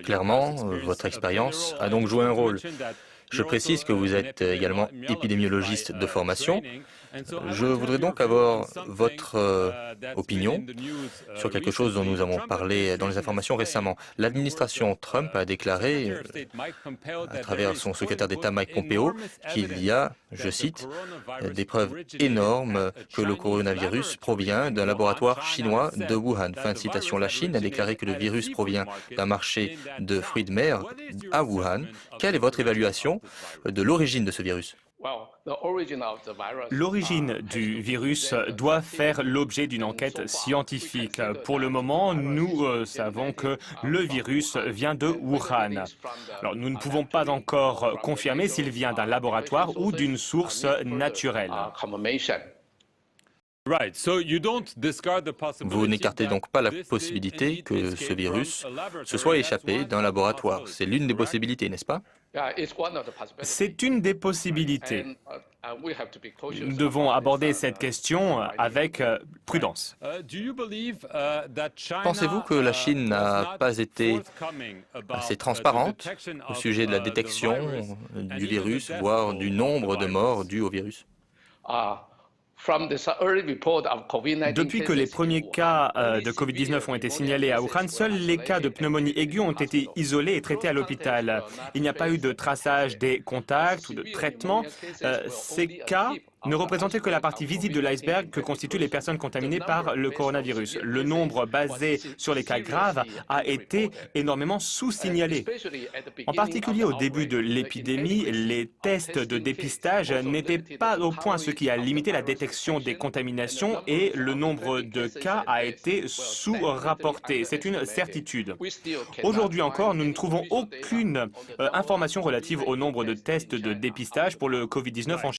Clairement, votre expérience a donc joué un rôle. Je précise que vous êtes également épidémiologiste de formation. Je voudrais donc avoir votre opinion sur quelque chose dont nous avons parlé dans les informations récemment. L'administration Trump a déclaré, à travers son secrétaire d'État Mike Pompeo, qu'il y a, je cite, des preuves énormes que le coronavirus provient d'un laboratoire chinois de Wuhan. Fin de citation. La Chine a déclaré que le virus provient d'un marché de fruits de mer à Wuhan. Quelle est votre évaluation de l'origine de ce virus? L'origine du virus doit faire l'objet d'une enquête scientifique. Pour le moment, nous savons que le virus vient de Wuhan. Alors, nous ne pouvons pas encore confirmer s'il vient d'un laboratoire ou d'une source naturelle. Vous n'écartez donc pas la possibilité que ce virus se soit échappé d'un laboratoire. C'est l'une des possibilités, n'est-ce pas? C'est une des possibilités. Nous devons aborder cette question avec prudence. Pensez-vous que la Chine n'a pas été assez transparente au sujet de la détection du virus, voire du nombre de morts dus au virus? Depuis que les premiers cas de Covid-19 ont été signalés à Wuhan, seuls les cas de pneumonie aiguë ont été isolés et traités à l'hôpital. Il n'y a pas eu de traçage des contacts ou de traitement. Ces cas ne représentaient que la partie visible de l'iceberg que constituent les personnes contaminées par le coronavirus. Le nombre basé sur les cas graves a été énormément sous-signalé. En particulier au début de l'épidémie, les tests de dépistage n'étaient pas au point, ce qui a limité la détection des contaminations et le nombre de cas a été sous-rapporté. C'est une certitude. Aujourd'hui encore, nous ne trouvons aucune information relative au nombre de tests de dépistage pour le Covid-19 en Chine.